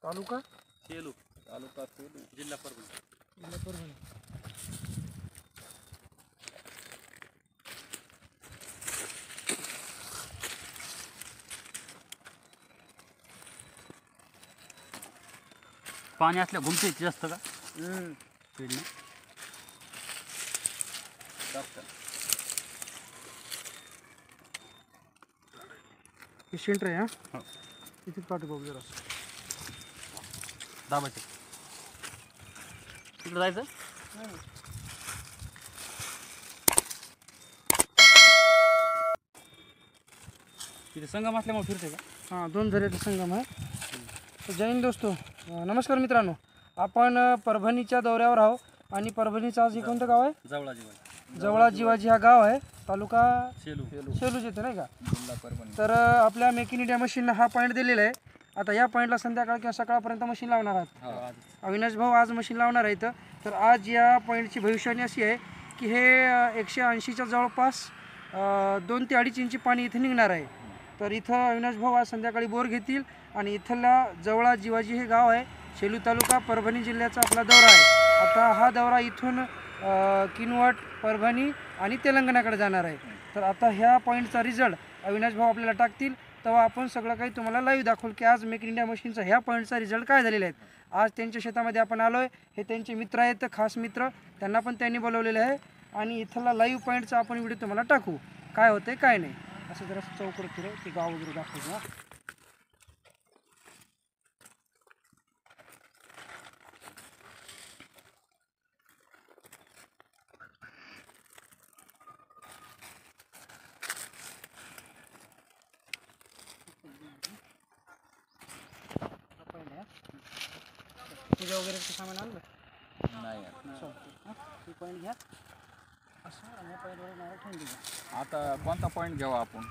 तालुका सेलू, तालुका सेलू, जिल्हा परभणी. परभणी. पाणी असल्या घुमते जास्त का स्पीडने. हे सेंटर आहे. हो. इथे पाठव बघ जरा. दाबायचं तिकडं जायचं. तिथे संगम असल्यामुळे फिरते का? हां, दोन झऱ्याचा संगम आहे. तर जय हिंद दोस्तो. नमस्कार मित्रांनो, आपण परभणीच्या दौऱ्यावर आहोत आणि परभणीचं आज हे कोणतं गाव आहे? जवळा जिवाजी. जवळा जिवाजी हा गाव आहे. तालुका सेलू. सेलूच येते नाही का? जिल्हा परभणी. तर आपल्या मेक इन इंडिया मशीनला हा पॉईंट दिलेला आहे. आता या पॉईंटला संध्याकाळ किंवा सकाळपर्यंत मशीन लावणार आहात. अविनाश भाऊ आज मशीन लावणार आहेत. तर आज या पॉईंटची भविष्यवाणी अशी आहे की हे 180च्या जवळपास 2 ते 2.5 इंची पाणी इथे निघणार आहे. तर इथं अविनाश भाऊ आज संध्याकाळी बोर घेतील आणि इथला जवळा जिवाजी हे गाव आहे. सेलू तालुका परभणी जिल्ह्याचा आपला दौरा आहे. आता हा दौरा इथून किनवट, परभणी आणि तेलंगणाकडे जाणार आहे. तर आता ह्या पॉईंटचा रिझल्ट अविनाश भाऊ आपल्याला टाकतील, तेव्हा आपण सगळं काही तुम्हाला लाईव्ह दाखवू की आज मेक इन इंडिया मशीनचा ह्या पॉईंटचा रिझल्ट काय झालेला आहे. आज त्यांच्या शेतामध्ये आपण आलो आहे. हे त्यांचे मित्र आहेत, खास मित्र. त्यांना पण त्यांनी बोलवलेले आहे आणि इथला लाईव्ह पॉईंटचा आपण व्हिडिओ तुम्हाला टाकू, काय होतं काय नाही. असं जरा चौकड फिरव, ते गाव वगैरे दाखवतो. पूजा वगैरेचं सामान आणलं नाही चालतं. पॉईंट घ्या असं आणि पॉईंटवर नारळ ठेवून द्या. आता कोणता पॉईंट घ्यावा आपण?